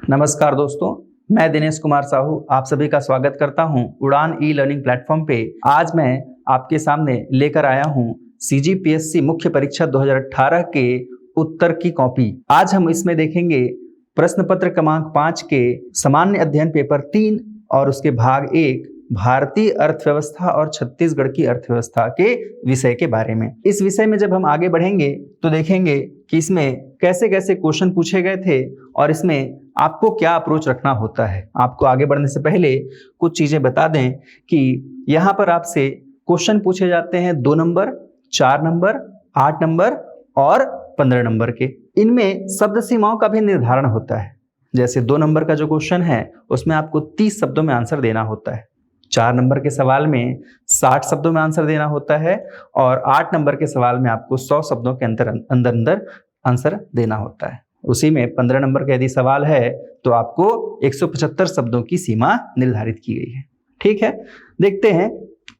नमस्कार दोस्तों, मैं दिनेश कुमार साहू आप सभी का स्वागत करता हूं उड़ान ई लर्निंग प्लेटफॉर्म पे। आज मैं आपके सामने लेकर आया हूं CGPSC मुख्य परीक्षा 2018 के उत्तर की कॉपी। आज हम इसमें देखेंगे प्रश्न पत्र क्रमांक 5 के सामान्य अध्ययन पेपर 3 और उसके भाग 1 भारतीय अर्थव्यवस्था और छत्तीसगढ़ की अर्थव्यवस्था के विषय के बारे में। इस विषय में जब हम आगे बढ़ेंगे तो देखेंगे कि इसमें कैसे कैसे क्वेश्चन पूछे गए थे और इसमें आपको क्या अप्रोच रखना होता है। आपको आगे बढ़ने से पहले कुछ चीजें बता दें कि यहाँ पर आपसे क्वेश्चन पूछे जाते हैं 2 नंबर, 4 नंबर, 8 नंबर और 15 नंबर के। इनमें शब्द सीमाओं का भी निर्धारण होता है। जैसे 2 नंबर का जो क्वेश्चन है उसमें आपको 30 शब्दों में आंसर देना होता है। 4 नंबर के सवाल में 60 शब्दों में आंसर देना होता है और 8 नंबर के सवाल में आपको 100 शब्दों के अंदर आंसर देना होता है। उसी में 15 नंबर का यदि सवाल है तो आपको 175 शब्दों की सीमा निर्धारित की गई है। ठीक है, देखते हैं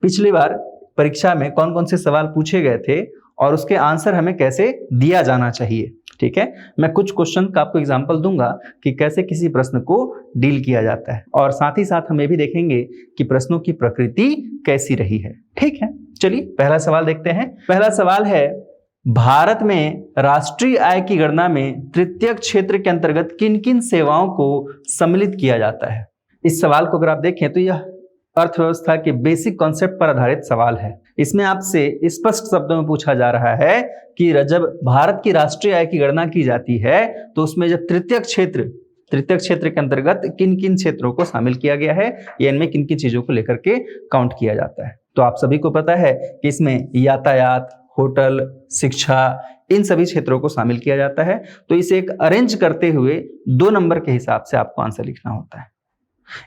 पिछली बार परीक्षा में कौन कौन से सवाल पूछे गए थे और उसके आंसर हमें कैसे दिया जाना चाहिए। ठीक है, मैं कुछ क्वेश्चन का आपको एग्जांपल दूंगा कि कैसे किसी प्रश्न को डील किया जाता है और साथ ही साथ हम ये भी देखेंगे कि प्रश्नों की प्रकृति कैसी रही है। ठीक है, चलिए पहला सवाल देखते हैं। पहला सवाल है, भारत में राष्ट्रीय आय की गणना में तृतीय क्षेत्र के अंतर्गत किन किन सेवाओं को सम्मिलित किया जाता है। इस सवाल को अगर आप देखें तो यह अर्थव्यवस्था के बेसिक कॉन्सेप्ट पर आधारित सवाल है। इसमें आपसे स्पष्ट शब्दों में पूछा जा रहा है कि जब भारत की राष्ट्रीय आय की गणना की जाती है तो उसमें जब तृतीय क्षेत्र के अंतर्गत किन किन क्षेत्रों को शामिल किया गया है या इनमें किन किन चीजों को लेकर के काउंट किया जाता है। तो आप सभी को पता है कि इसमें यातायात, होटल, शिक्षा, इन सभी क्षेत्रों को शामिल किया जाता है। तो इसे एक अरेंज करते हुए 2 नंबर के हिसाब से आपको आंसर लिखना होता है।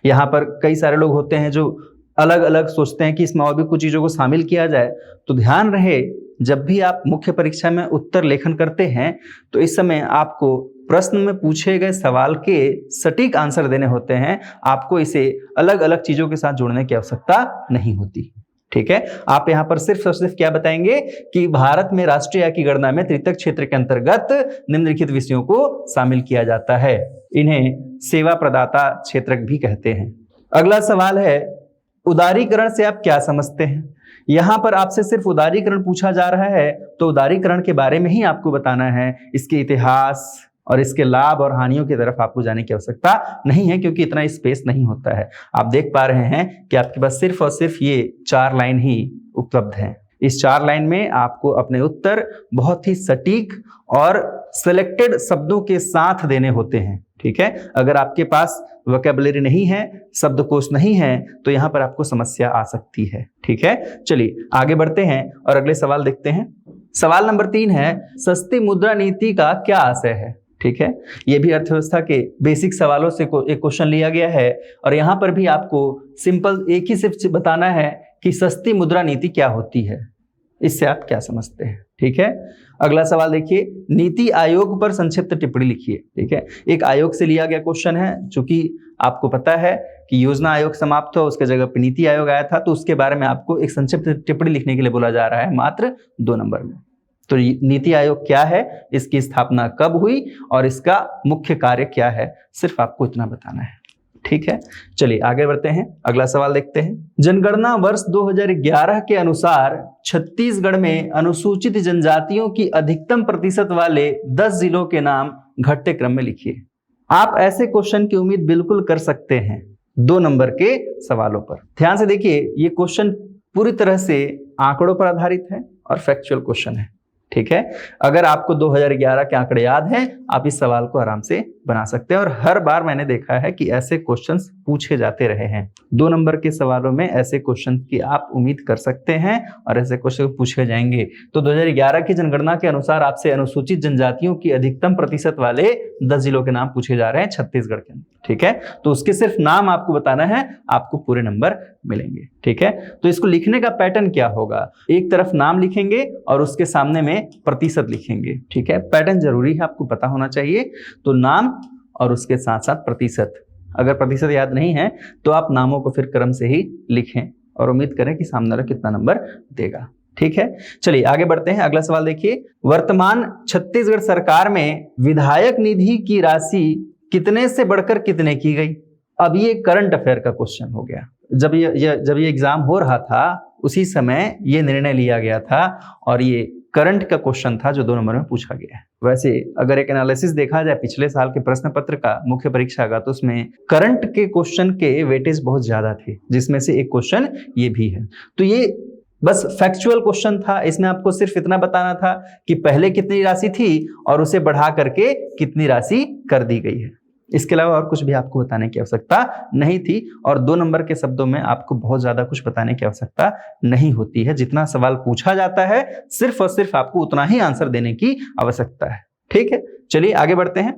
यहाँ पर कई सारे लोग होते हैं जो अलग अलग सोचते हैं कि इसमें और भी कुछ चीजों को शामिल किया जाए। तो ध्यान रहे, जब भी आप मुख्य परीक्षा में उत्तर लेखन करते हैं तो इस समय आपको प्रश्न में पूछे गए सवाल के सटीक आंसर देने होते हैं। आपको इसे अलग अलग चीजों के साथ जोड़ने की आवश्यकता नहीं होती। ठीक है, आप यहाँ पर सिर्फ और सिर्फ क्या बताएंगे कि भारत में राष्ट्रीय आय की गणना में तृतीय क्षेत्र के अंतर्गत निम्नलिखित विषयों को शामिल किया जाता है। इन्हें सेवा प्रदाता क्षेत्र भी कहते हैं। अगला सवाल है, उदारीकरण से आप क्या समझते हैं। यहाँ पर आपसे सिर्फ उदारीकरण पूछा जा रहा है तो उदारीकरण के बारे में ही आपको बताना है। इसके इतिहास और इसके लाभ और हानियों की तरफ आपको जाने की आवश्यकता नहीं है क्योंकि इतना स्पेस नहीं होता है। आप देख पा रहे हैं कि आपके पास सिर्फ और सिर्फ ये 4 लाइन ही उपलब्ध हैं। इस 4 लाइन में आपको अपने उत्तर बहुत ही सटीक और सिलेक्टेड शब्दों के साथ देने होते हैं। ठीक है, अगर आपके पास वोकैबुलरी नहीं है, शब्दकोश नहीं है, तो यहाँ पर आपको समस्या आ सकती है। ठीक है, चलिए आगे बढ़ते हैं और अगले सवाल देखते हैं। सवाल नंबर 3 है, सस्ती मुद्रा नीति का क्या आशय है। ठीक है, ये भी अर्थव्यवस्था के बेसिक सवालों से एक क्वेश्चन लिया गया है और यहाँ पर भी आपको सिंपल एक ही सिर्फ बताना है कि सस्ती मुद्रा नीति क्या होती है, इससे आप क्या समझते हैं। ठीक है, अगला सवाल देखिए, नीति आयोग पर संक्षिप्त टिप्पणी लिखिए। ठीक है, एक आयोग से लिया गया क्वेश्चन है। चूंकि आपको पता है कि योजना आयोग समाप्त हो, उसके जगह पर नीति आयोग आया था, तो उसके बारे में आपको एक संक्षिप्त टिप्पणी लिखने के लिए बोला जा रहा है मात्र 2 नंबर में। तो नीति आयोग क्या है, इसकी स्थापना कब हुई और इसका मुख्य कार्य क्या है, सिर्फ आपको इतना बताना है। ठीक है, चलिए आगे बढ़ते हैं। अगला सवाल देखते हैं। जनगणना वर्ष 2011 के अनुसार छत्तीसगढ़ में अनुसूचित जनजातियों की अधिकतम प्रतिशत वाले 10 जिलों के नाम घटते क्रम में लिखिए। आप ऐसे क्वेश्चन की उम्मीद बिल्कुल कर सकते हैं 2 नंबर के सवालों पर। ध्यान से देखिए, ये क्वेश्चन पूरी तरह से आंकड़ों पर आधारित है और फैक्चुअल क्वेश्चन है। ठीक है, अगर आपको 2011 के आंकड़े याद हैं, आप इस सवाल को आराम से बना सकते हैं और हर बार मैंने देखा है कि ऐसे क्वेश्चंस पूछे जाते रहे हैं। 2 नंबर के सवालों में ऐसे क्वेश्चन की आप उम्मीद कर सकते हैं और ऐसे क्वेश्चन पूछे जाएंगे। तो 2011 की जनगणना के अनुसार आपसे अनुसूचित जनजातियों की अधिकतम प्रतिशत वाले 10 जिलों के नाम पूछे जा रहे हैं छत्तीसगढ़ के अंदर। ठीक है, तो उसके सिर्फ नाम आपको बताना है, आपको पूरे नंबर मिलेंगे। ठीक है, तो इसको लिखने का पैटर्न क्या होगा, एक तरफ नाम लिखेंगे और उसके सामने में प्रतिशत लिखेंगे। ठीक है, पैटर्न जरूरी है, आपको पता होना चाहिए। तो नाम और उसके साथ साथ प्रतिशत। अगर प्रतिशत याद नहीं है तो आप नामों को फिर क्रम से ही लिखें और उम्मीद करें कि सामने वाला कितना नंबर देगा। ठीक है, चलिए आगे बढ़ते हैं। अगला सवाल देखिए, वर्तमान छत्तीसगढ़ सरकार में विधायक निधि की राशि कितने से बढ़कर कितने की गई। अब ये करंट अफेयर का क्वेश्चन हो गया। जब ये एग्जाम हो रहा था उसी समय ये निर्णय लिया गया था और ये करंट का क्वेश्चन था जो 2 नंबर में पूछा गया है। वैसे अगर एक एनालिसिस देखा जाए पिछले साल के प्रश्न पत्र का मुख्य परीक्षा का, तो उसमें करंट के क्वेश्चन के वेटेज बहुत ज्यादा थे, जिसमें से एक क्वेश्चन ये भी है। तो ये बस फैक्चुअल क्वेश्चन था, इसमें आपको सिर्फ इतना बताना था कि पहले कितनी राशि थी और उसे बढ़ा करके कितनी राशि कर दी गई है। इसके अलावा और कुछ भी आपको बताने की आवश्यकता नहीं थी और 2 नंबर के शब्दों में आपको बहुत ज्यादा कुछ बताने की आवश्यकता नहीं होती है। जितना सवाल पूछा जाता है सिर्फ और सिर्फ आपको उतना ही आंसर देने की आवश्यकता है। ठीक है, चलिए आगे बढ़ते हैं।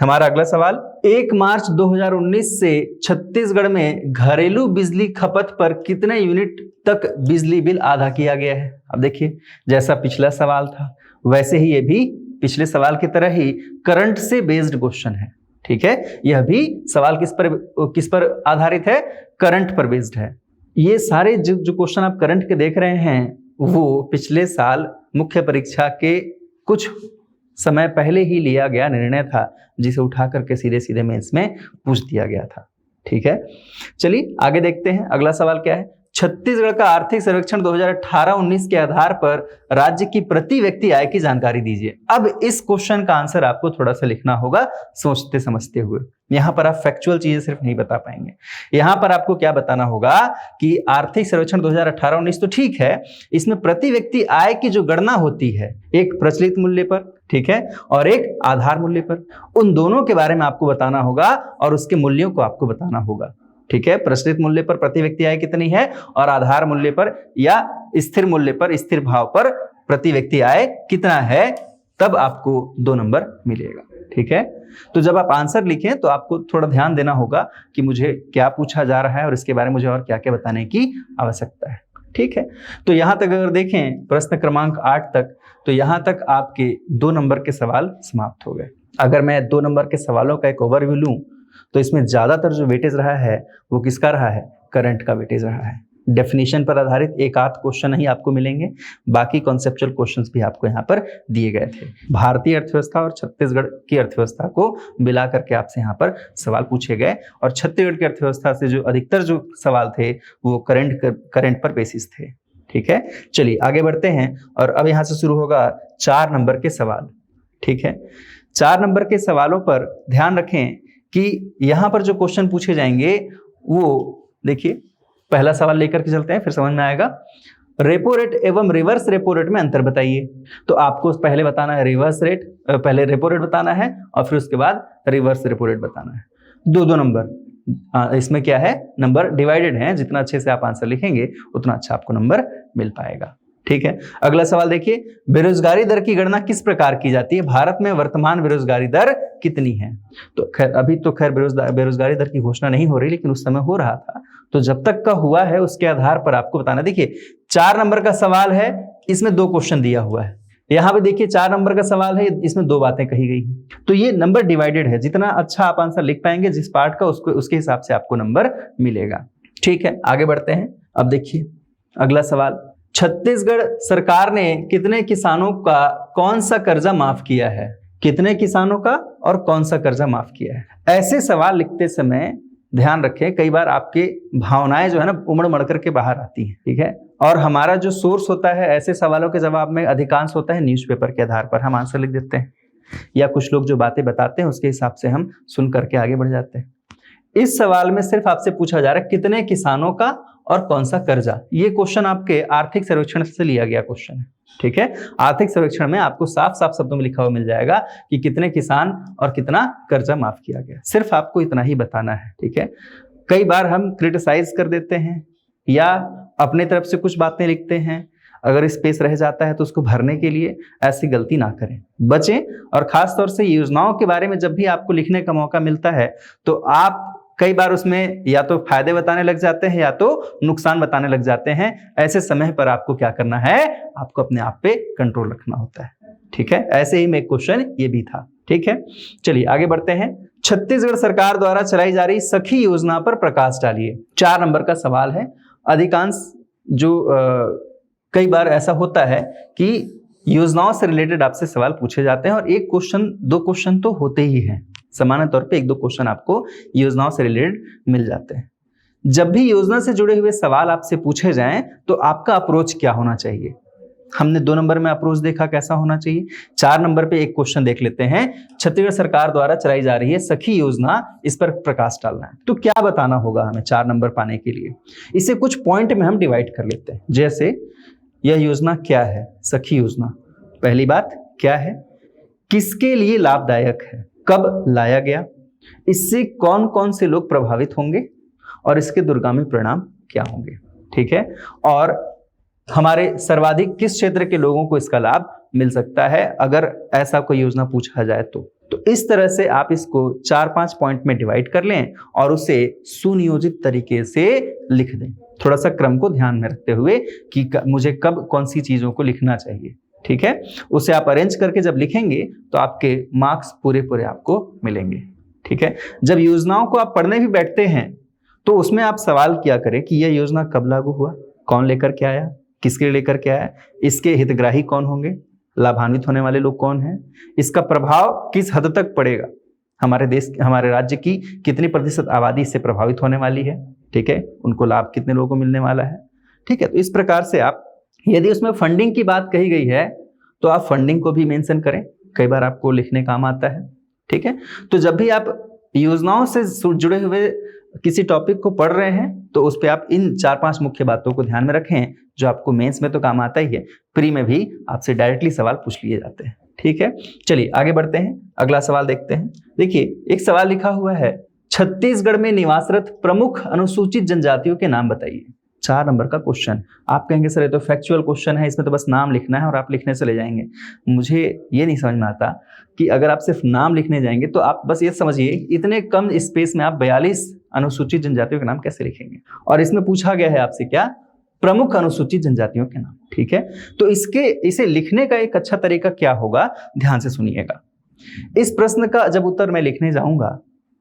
हमारा अगला सवाल, 1 मार्च 2019 से छत्तीसगढ़ में घरेलू बिजली खपत पर कितने यूनिट तक बिजली बिल आधा किया गया है। अब देखिए, जैसा पिछला सवाल था वैसे ही ये भी पिछले सवाल की तरह ही करंट से बेस्ड क्वेश्चन है। ठीक है, यह भी सवाल किस पर आधारित है, करंट पर बेस्ड है। ये सारे जो क्वेश्चन आप करंट के देख रहे हैं वो पिछले साल मुख्य परीक्षा के कुछ समय पहले ही लिया गया निर्णय था, जिसे उठा करके सीधे सीधे मेंस में पूछ दिया गया था। ठीक है, चलिए आगे देखते हैं। अगला सवाल क्या है, छत्तीसगढ़ का आर्थिक सर्वेक्षण 2018-19 के आधार पर राज्य की प्रति व्यक्ति आय की जानकारी दीजिए। अब इस क्वेश्चन का आंसर आपको थोड़ा सा लिखना होगा सोचते समझते हुए। यहां पर आप फैक्चुअल चीजें सिर्फ नहीं बता पाएंगे। यहां पर आपको क्या बताना होगा कि आर्थिक सर्वेक्षण 2018-19 तो ठीक है, इसमें प्रति व्यक्ति आय की जो गणना होती है, एक प्रचलित मूल्य पर, ठीक है, और एक आधार मूल्य पर, उन दोनों के बारे में आपको बताना होगा और उसके मूल्यों को आपको बताना होगा। ठीक है, प्रचलित मूल्य पर प्रति व्यक्ति आय कितनी है और आधार मूल्य पर या स्थिर मूल्य पर, स्थिर भाव पर प्रति व्यक्ति आय कितना है, तब आपको 2 नंबर मिलेगा। ठीक है, तो जब आप आंसर लिखें तो आपको थोड़ा ध्यान देना होगा कि मुझे क्या पूछा जा रहा है और इसके बारे में मुझे और क्या क्या बताने की आवश्यकता है। ठीक है, तो यहां तक अगर देखें प्रश्न क्रमांक 8 तक, तो यहां तक आपके 2 नंबर के सवाल समाप्त हो गए। अगर मैं 2 नंबर के सवालों का एक ओवरव्यू लूं तो इसमें ज्यादातर जो वेटेज रहा है वो किसका रहा है, करंट का वेटेज रहा है। डेफिनेशन पर आधारित एक आध क्वेश्चन ही आपको मिलेंगे, बाकी कॉन्सेप्चुअल क्वेश्चंस भी आपको यहाँ पर दिए गए थे। भारतीय अर्थव्यवस्था और छत्तीसगढ़ की अर्थव्यवस्था को मिला करके आपसे यहाँ पर सवाल पूछे गए और छत्तीसगढ़ की अर्थव्यवस्था से जो अधिकतर जो सवाल थे वो करंट पर बेसिस थे। ठीक है, चलिए आगे बढ़ते हैं और अब यहाँ से शुरू होगा 4 नंबर के सवाल। ठीक है, 4 नंबर के सवालों पर ध्यान रखें कि यहाँ पर जो क्वेश्चन पूछे जाएंगे वो देखिए, पहला सवाल लेकर के चलते हैं फिर समझ में आएगा। रेपो रेट एवं रिवर्स रेपो रेट में अंतर बताइए। तो आपको पहले बताना है रिवर्स रेट, पहले रेपो रेट बताना है और फिर उसके बाद रिवर्स रेपो रेट बताना है। 2 नंबर, इसमें क्या है, नंबर डिवाइडेड है, जितना अच्छे से आप आंसर लिखेंगे उतना अच्छा आपको नंबर मिल पाएगा। ठीक है, अगला सवाल देखिए, बेरोजगारी दर की गणना किस प्रकार की जाती है, भारत में वर्तमान बेरोजगारी दर कितनी है। तो खैर अभी तो बेरोजगारी दर की घोषणा नहीं हो रही, लेकिन उस समय हो रहा था, तो जब तक का हुआ है उसके आधार पर आपको बताना। देखिए 4 नंबर का सवाल है, इसमें 2 क्वेश्चन दिया हुआ है। यहाँ पे देखिए 4 नंबर का सवाल है, इसमें 2 बातें कही गई हैं, तो ये नंबर डिवाइडेड है। जितना अच्छा आप आंसर लिख पाएंगे जिस पार्ट का, उसके हिसाब से आपको नंबर मिलेगा। ठीक है, आगे बढ़ते हैं। अब देखिए अगला सवाल, छत्तीसगढ़ सरकार ने कितने किसानों का कौन सा कर्जा माफ किया है। कितने किसानों का और कौन सा कर्जा माफ किया है। ऐसे सवाल लिखते समय ध्यान रखें, कई बार आपके भावनाएं जो है ना उमड़ मड़ करके बाहर आती हैं। ठीक है, और हमारा जो सोर्स होता है ऐसे सवालों के जवाब में अधिकांश होता है न्यूज़पेपर के आधार पर हम आंसर लिख देते हैं, या कुछ लोग जो बातें बताते हैं उसके हिसाब से हम सुन करके आगे बढ़ जाते हैं। इस सवाल में सिर्फ आपसे पूछा जा रहा है कितने किसानों का और कौन सा कर्जा। ये क्वेश्चन आपके आर्थिक सर्वेक्षण से लिया गया क्वेश्चन है। ठीक है, आर्थिक सर्वेक्षण में आपको साफ साफ शब्दों में लिखा हुआ मिल जाएगा कि कितने किसान और कितना कर्जा माफ किया गया। सिर्फ आपको इतना ही बताना है। ठीक है, कई बार हम क्रिटिसाइज कर देते हैं या अपने तरफ से कुछ बातें लिखते हैं, अगर स्पेस रह जाता है तो उसको भरने के लिए ऐसी गलती ना करें, बचें। और खास तौर से योजनाओं के बारे में जब भी आपको लिखने का मौका मिलता है तो आप कई बार उसमें या तो फायदे बताने लग जाते हैं या तो नुकसान बताने लग जाते हैं। ऐसे समय पर आपको क्या करना है, आपको अपने आप पे कंट्रोल रखना होता है। ठीक है, ऐसे ही में एक क्वेश्चन ये भी था। ठीक है, चलिए आगे बढ़ते हैं। छत्तीसगढ़ सरकार द्वारा चलाई जा रही सखी योजना पर प्रकाश डालिए। 4 नंबर का सवाल है। अधिकांश जो कई बार ऐसा होता है कि योजनाओं से रिलेटेड आपसे सवाल पूछे जाते हैं और 1 क्वेश्चन 2 क्वेश्चन तो होते ही हैं। सामान्य तौर पे 1-2 क्वेश्चन आपको योजनाओं से रिलेटेड मिल जाते हैं। जब भी योजना से जुड़े हुए सवाल आपसे पूछे जाएं तो आपका अप्रोच क्या होना चाहिए। हमने 2 नंबर में अप्रोच देखा कैसा होना चाहिए। 4 नंबर पे एक क्वेश्चन देख लेते हैं, छत्तीसगढ़ सरकार द्वारा चलाई जा रही है सखी योजना, इस पर प्रकाश डालना है। तो क्या बताना होगा हमें 4 नंबर पाने के लिए। इसे कुछ पॉइंट में हम डिवाइड कर लेते हैं। जैसे यह योजना क्या है, सखी योजना। पहली बात क्या है, किसके लिए लाभदायक है, कब लाया गया, इससे कौन कौन से लोग प्रभावित होंगे और इसके दूरगामी परिणाम क्या होंगे। ठीक है, और हमारे सर्वाधिक किस क्षेत्र के लोगों को इसका लाभ मिल सकता है अगर ऐसा कोई योजना पूछा जाए तो इस तरह से आप इसको 4-5 पॉइंट में डिवाइड कर लें और उसे सुनियोजित तरीके से लिख दें, थोड़ा सा क्रम को ध्यान में रखते हुए कि मुझे कब कौन सी चीजों को लिखना चाहिए। ठीक है, उसे आप अरेंज करके जब लिखेंगे तो आपके मार्क्स पूरे आपको मिलेंगे। ठीक है, जब योजनाओं को आप पढ़ने भी बैठते हैं तो उसमें आप सवाल किया करें कि यह योजना कब लागू हुआ, कौन लेकर के आया, किसके लिए लेकर के आया, इसके हितग्राही कौन होंगे, लाभान्वित होने वाले लोग कौन हैं, इसका प्रभाव किस हद तक पड़ेगा, हमारे देश हमारे राज्य की कितनी प्रतिशत आबादी इससे प्रभावित होने वाली है। ठीक है, उनको लाभ कितने लोगों को मिलने वाला है। ठीक है, तो इस प्रकार से आप, यदि उसमें फंडिंग की बात कही गई है तो आप फंडिंग को भी मेंशन करें, कई बार आपको लिखने काम आता है। ठीक है, तो जब भी आप योजनाओं से जुड़े हुए किसी टॉपिक को पढ़ रहे हैं तो उस पर आप इन 4-5 मुख्य बातों को ध्यान में रखें, जो आपको मेंस में तो काम आता ही है, प्री में भी आपसे डायरेक्टली सवाल पूछ लिए जाते हैं। ठीक है, चलिए आगे बढ़ते हैं, अगला सवाल देखते हैं। देखिए एक सवाल लिखा हुआ है, छत्तीसगढ़ में निवासरत प्रमुख अनुसूचित जनजातियों के नाम बताइए। 4 नंबर का क्वेश्चन। आप कहेंगे सर ये तो फैक्चुअल क्वेश्चन है, इसमें तो बस नाम लिखना है और आप लिखने चले जाएंगे। मुझे ये नहीं समझ में आता कि अगर आप सिर्फ नाम लिखने जाएंगे तो आप बस ये समझिए इतने कम स्पेस में आप 42 अनुसूचित जनजातियों के नाम कैसे लिखेंगे। और इसमें पूछा गया है आपसे क्या, प्रमुख अनुसूचित जनजातियों के नाम। ठीक है, तो इसे लिखने का एक अच्छा तरीका क्या होगा, ध्यान से सुनिएगा। इस प्रश्न का जब उत्तर मैं लिखने जाऊंगा,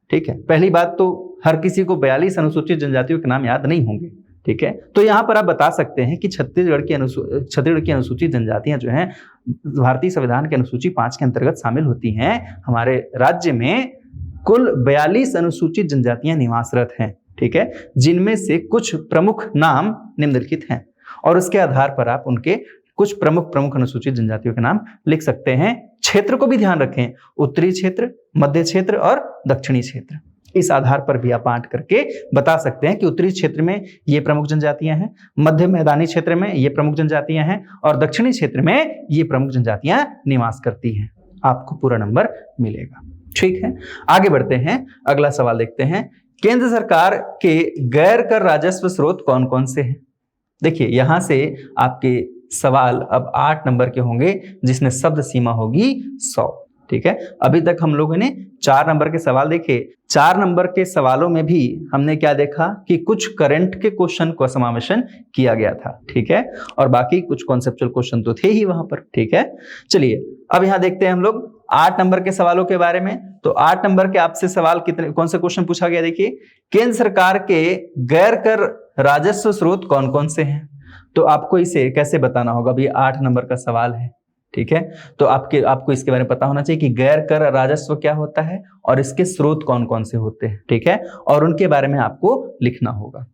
ठीक है, पहली बात तो हर किसी को 42 अनुसूचित जनजातियों के नाम याद नहीं होंगे। ठीक है, तो यहाँ पर आप बता सकते हैं कि छत्तीसगढ़ की अनुसूचित जनजातियां जो हैं भारतीय संविधान के अनुसूची 5 के अंतर्गत शामिल होती हैं। हमारे राज्य में कुल 42 अनुसूचित जनजातियां निवासरत हैं। ठीक है, जिनमें से कुछ प्रमुख नाम निम्नलिखित हैं और उसके आधार पर आप उनके कुछ प्रमुख अनुसूचित जनजातियों के नाम लिख सकते हैं। क्षेत्र को भी ध्यान रखें, उत्तरी क्षेत्र, मध्य क्षेत्र और दक्षिणी क्षेत्र। इस आधार पर भी आप बांट करके बता सकते हैं कि उत्तरी क्षेत्र में ये प्रमुख जनजातियां हैं, मध्य मैदानी क्षेत्र में ये प्रमुख जनजातियां हैं और दक्षिणी क्षेत्र में ये प्रमुख जनजातियां निवास करती हैं। आपको पूरा नंबर मिलेगा। ठीक है, आगे बढ़ते हैं, अगला सवाल देखते हैं। केंद्र सरकार के गैर कर राजस्व स्रोत कौन कौन से हैं। देखिए यहां से आपके सवाल अब 8 नंबर के होंगे जिसमें शब्द सीमा होगी 100। ठीक है, अभी तक हम लोगों ने 4 नंबर के सवाल देखे। 4 नंबर के सवालों में भी हमने क्या देखा कि कुछ करंट के क्वेश्चन को समावेशन किया गया था। ठीक है, और बाकी कुछ कॉन्सेप्चुअल क्वेश्चन तो थे ही वहां पर। ठीक है, चलिए अब यहां देखते हैं हम लोग 8 नंबर के सवालों के बारे में। तो 8 नंबर के आपसे सवाल कौन से क्वेश्चन पूछा गया, देखिए केंद्र सरकार के गैर कर राजस्व स्रोत कौन कौन से हैं। तो आपको इसे कैसे बताना होगा, अभी 8 नंबर का सवाल है। ठीक है, तो आपको इसके बारे में पता होना चाहिए कि गैर कर राजस्व क्या होता है और इसके स्रोत कौन कौन से होते हैं। ठीक है, और उनके बारे में आपको लिखना होगा।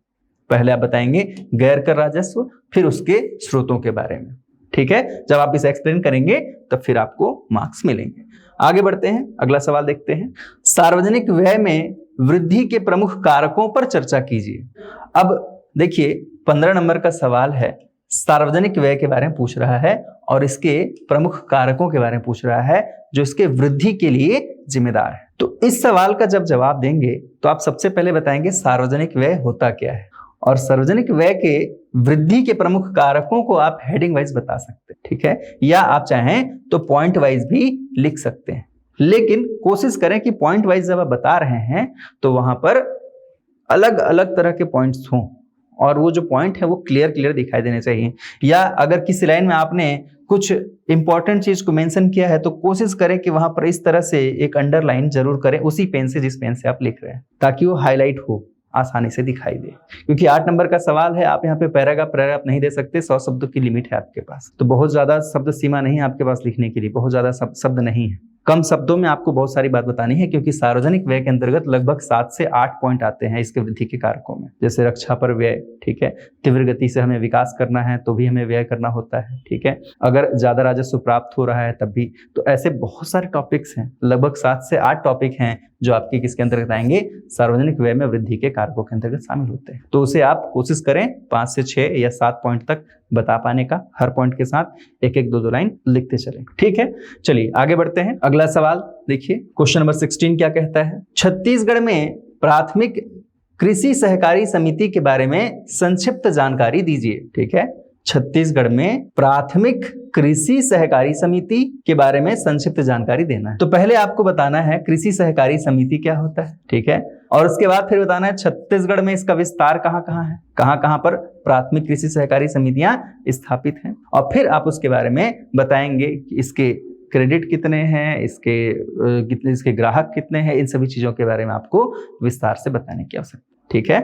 पहले आप बताएंगे गैर कर राजस्व, फिर उसके स्रोतों के बारे में। ठीक है, जब आप इसे एक्सप्लेन करेंगे तब फिर आपको मार्क्स मिलेंगे। आगे बढ़ते हैं, अगला सवाल देखते हैं। सार्वजनिक व्यय में वृद्धि के प्रमुख कारकों पर चर्चा कीजिए। अब देखिए 15 नंबर का सवाल है, सार्वजनिक व्यय के बारे में पूछ रहा है और इसके प्रमुख कारकों के बारे में पूछ रहा है जो इसके वृद्धि के लिए जिम्मेदार है। तो इस सवाल का जब जवाब देंगे तो आप सबसे पहले बताएंगे सार्वजनिक व्यय होता क्या है, और सार्वजनिक व्यय के वृद्धि के प्रमुख कारकों को आप हेडिंग वाइज बता सकते हैं। ठीक है, या आप चाहें तो पॉइंट वाइज भी लिख सकते हैं, लेकिन कोशिश करें कि पॉइंट वाइज जब आप बता रहे हैं तो वहां पर अलग अलग तरह के पॉइंट्स हों और वो जो पॉइंट है वो क्लियर दिखाई देने चाहिए। या अगर किसी लाइन में आपने कुछ इंपॉर्टेंट चीज को मेंशन किया है तो कोशिश करें कि वहां पर इस तरह से एक अंडरलाइन जरूर करें उसी पेन से जिस पेन से आप लिख रहे हैं, ताकि वो हाईलाइट हो, आसानी से दिखाई दे। क्योंकि 8 नंबर का सवाल है, आप यहाँ पे पैराग्राफ नहीं दे सकते, 100 शब्दों की लिमिट है आपके पास, तो बहुत ज्यादा शब्द सीमा नहीं है आपके पास लिखने के लिए, बहुत ज्यादा शब्द नहीं है, कम शब्दों में आपको बहुत सारी बात बतानी है, क्योंकि सार्वजनिक व्यय के अंतर्गत लगभग 7 से 8 पॉइंट आते हैं इसके वृद्धि के कारकों में। जैसे रक्षा पर व्यय, ठीक है, तीव्र गति से हमें विकास करना है तो भी हमें व्यय करना होता है, ठीक है, अगर ज्यादा राजस्व प्राप्त हो रहा है तब भी। तो ऐसे बहुत सारे टॉपिक्स हैं, लगभग 7 से 8 टॉपिक हैं जो आपके किसके अंतर्गत आएंगे, सार्वजनिक व्यय में वृद्धि के कारकों के अंतर्गत शामिल होते हैं। तो उसे आप कोशिश करें 5 से 6 या 7 पॉइंट तक बता पाने का, हर पॉइंट के साथ एक एक 2 लाइन लिखते चलें, ठीक है। चलिए आगे बढ़ते हैं। अगला सवाल देखिए, क्वेश्चन नंबर 16 क्या कहता है, छत्तीसगढ़ में प्राथमिक कृषि सहकारी समिति के बारे में संक्षिप्त जानकारी दीजिए। ठीक है, छत्तीसगढ़ में प्राथमिक कृषि सहकारी समिति के बारे में संक्षिप्त जानकारी देना है। तो पहले आपको बताना है कृषि सहकारी समिति क्या होता है, ठीक है, और उसके बाद फिर बताना है छत्तीसगढ़ में इसका विस्तार कहाँ कहाँ है, कहाँ कहाँ पर प्राथमिक कृषि सहकारी समितियां स्थापित हैं, और फिर आप उसके बारे में बताएंगे कि इसके क्रेडिट कितने हैं, इसके ग्राहक कितने हैं, इन सभी चीजों के बारे में आपको विस्तार से बताने की आवश्यकता। ठीक है,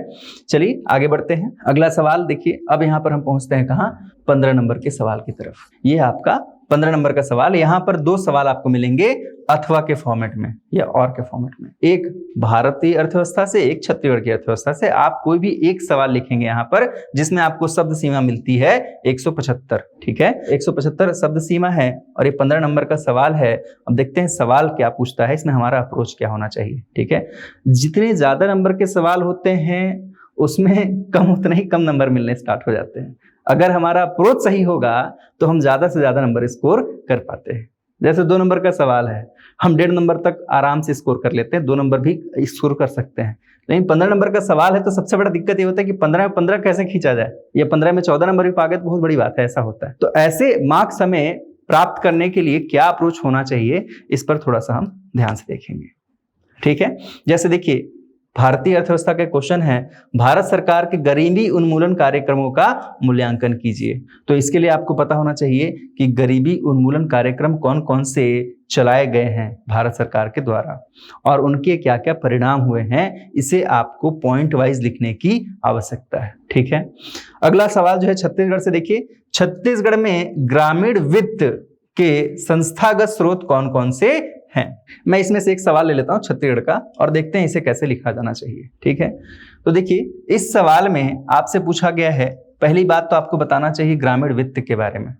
चलिए आगे बढ़ते हैं। अगला सवाल देखिए, अब यहाँ पर हम पहुंचते हैं कहाँ, 15 नंबर के सवाल की तरफ। ये आपका 15 नंबर का सवाल। यहाँ पर 2 सवाल आपको मिलेंगे अथवा के फॉर्मेट में या और के फॉर्मेट में, एक भारतीय अर्थव्यवस्था से, एक छत्तीसगढ़ की अर्थव्यवस्था से। आप कोई भी एक सवाल लिखेंगे यहाँ पर जिसमें आपको शब्द सीमा मिलती है 175। ठीक है, 175 शब्द सीमा है और ये 15 नंबर का सवाल है। अब देखते हैं सवाल क्या पूछता है, इसमें हमारा अप्रोच क्या होना चाहिए। ठीक है, जितने ज्यादा नंबर के सवाल होते हैं उसमें उतने ही कम नंबर मिलने स्टार्ट हो जाते हैं। अगर हमारा अप्रोच सही होगा तो हम ज्यादा से ज्यादा नंबर स्कोर कर पाते हैं। जैसे 2 नंबर का सवाल है, हम 1.5 नंबर तक आराम से स्कोर कर लेते हैं, 2 नंबर भी स्कोर कर सकते हैं। लेकिन 15 नंबर का सवाल है तो सबसे बड़ा दिक्कत ये होता है कि 15 में 15 कैसे खींचा जाए, या 15 में 14 नंबर भी पा गए तो बहुत बड़ी बात है, ऐसा होता है। तो ऐसे मार्क्स हमें प्राप्त करने के लिए क्या अप्रोच होना चाहिए, इस पर थोड़ा सा हम ध्यान से देखेंगे। ठीक है, जैसे देखिए भारतीय अर्थव्यवस्था के क्वेश्चन है, भारत सरकार के गरीबी उन्मूलन कार्यक्रमों का मूल्यांकन कीजिए। तो इसके लिए आपको पता होना चाहिए कि गरीबी उन्मूलन कार्यक्रम कौन कौन से चलाए गए हैं भारत सरकार के द्वारा और उनके क्या क्या परिणाम हुए हैं, इसे आपको पॉइंट वाइज लिखने की आवश्यकता है। ठीक है, अगला सवाल जो है छत्तीसगढ़ से देखिए, छत्तीसगढ़ में ग्रामीण वित्त के संस्थागत स्रोत कौन कौन से हैं। मैं इसमें से एक सवाल ले लेता हूं छत्तीसगढ़ का और देखते हैं इसे कैसे लिखा जाना चाहिए। ठीक है, तो देखिए इस सवाल में आपसे पूछा गया है, पहली बात तो आपको बताना चाहिए ग्रामीण वित्त के बारे में।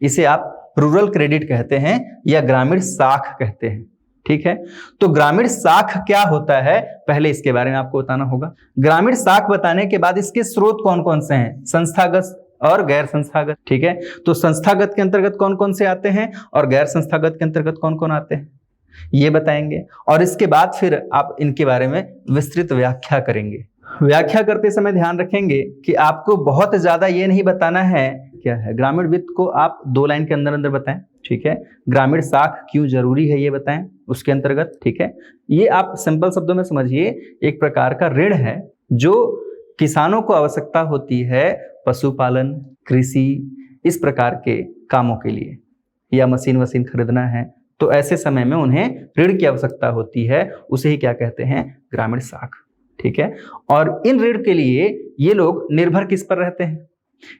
इसे आप रूरल क्रेडिट कहते हैं या ग्रामीण साख कहते हैं। ठीक है, तो ग्रामीण साख क्या होता है पहले इसके बारे में आपको बताना होगा। ग्रामीण साख बताने के बाद इसके स्रोत कौन कौन से हैं, संस्थागत और गैर संस्थागत। ठीक है, तो संस्थागत के अंतर्गत कौन कौन से आते हैं और गैर संस्थागत के अंतर्गत कौन कौन आते हैं, ये बताएंगे। और इसके बाद फिर आप इनके बारे में विस्तृत व्याख्या करेंगे। व्याख्या करते समय ध्यान रखेंगे कि आपको बहुत ज्यादा ये नहीं बताना है क्या है, ग्रामीण वित्त को आप 2 लाइन के अंदर अंदर बताएं। ठीक है, ग्रामीण साख क्यों जरूरी है ये बताएं उसके अंतर्गत। ठीक है, ये आप सिंपल शब्दों में समझिए, एक प्रकार का ऋण है जो किसानों को आवश्यकता होती है पशुपालन, कृषि, इस प्रकार के कामों के लिए, या मशीन वशीन खरीदना है तो ऐसे समय में उन्हें ऋण की आवश्यकता होती है, उसे ही क्या कहते हैं, ग्रामीण साख। ठीक है, और इन ऋण के लिए ये लोग निर्भर किस पर रहते हैं,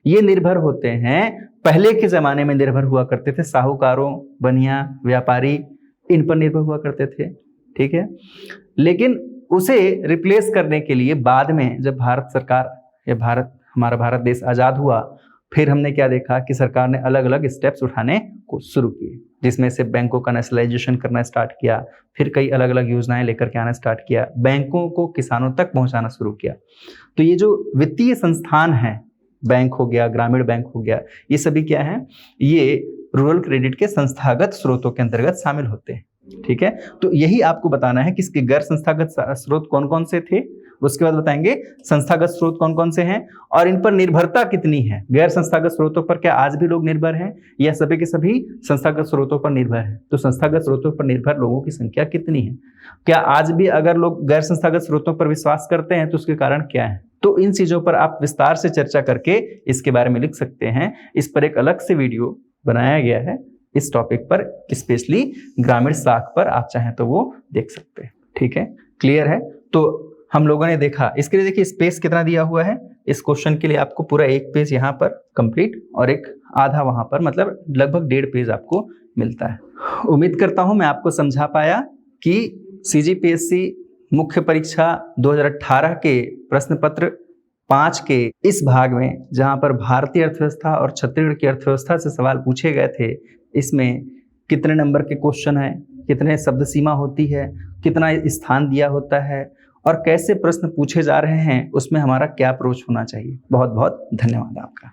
ये निर्भर होते हैं, पहले के जमाने में निर्भर हुआ करते थे साहूकारों, बनिया, व्यापारी, इन पर निर्भर हुआ करते थे। ठीक है, लेकिन उसे रिप्लेस करने के लिए बाद में जब भारत सरकार या हमारा भारत देश आजाद हुआ, फिर हमने क्या देखा कि सरकार ने अलग अलग स्टेप्स उठाने को शुरू किए, जिसमें से बैंकों का नेशनलाइजेशन करना स्टार्ट किया, फिर कई अलग अलग योजनाएं लेकर के आना स्टार्ट किया, बैंकों को किसानों तक पहुंचाना शुरू किया। तो ये जो वित्तीय संस्थान है, बैंक हो गया, ग्रामीण बैंक हो गया, ये सभी क्या है, ये रूरल क्रेडिट के संस्थागत स्रोतों के अंतर्गत शामिल होते हैं। ठीक है, तो यही आपको बताना है कि इसके गैर संस्थागत स्रोत कौन कौन से थे, उसके बाद बताएंगे संस्थागत स्रोत कौन कौन से हैं और इन पर निर्भरता कितनी है। गैर संस्थागत स्रोतों पर क्या आज भी लोग निर्भर हैं या सभी के सभी संस्थागत स्रोतों पर निर्भर हैं, तो संस्थागत स्रोतों पर निर्भर लोगों की संख्या कितनी है, क्या आज भी अगर लोग गैर संस्थागत स्रोतों पर विश्वास करते हैं तो उसके कारण क्या है। तो इन चीजों पर आप विस्तार से चर्चा करके इसके बारे में लिख सकते हैं। इस पर एक अलग से वीडियो बनाया गया है इस टॉपिक पर, स्पेशली ग्रामीण साख पर, आप चाहें तो वो देख सकते हैं। ठीक है, क्लियर है। तो हम लोगों ने देखा, इसके लिए देखिए स्पेस कितना दिया हुआ है, इस क्वेश्चन के लिए आपको पूरा एक पेज यहाँ पर कंप्लीट और एक आधा वहाँ पर, मतलब लगभग 1.5 पेज आपको मिलता है। उम्मीद करता हूँ मैं आपको समझा पाया कि CGPSC मुख्य परीक्षा 2018 के प्रश्न पत्र 5 के इस भाग में, जहाँ पर भारतीय अर्थव्यवस्था और छत्तीसगढ़ की अर्थव्यवस्था से सवाल पूछे गए थे, इसमें कितने नंबर के क्वेश्चन हैं, कितने शब्द सीमा होती है, कितना स्थान दिया होता है और कैसे प्रश्न पूछे जा रहे हैं, उसमें हमारा क्या अप्रोच होना चाहिए। बहुत बहुत धन्यवाद आपका।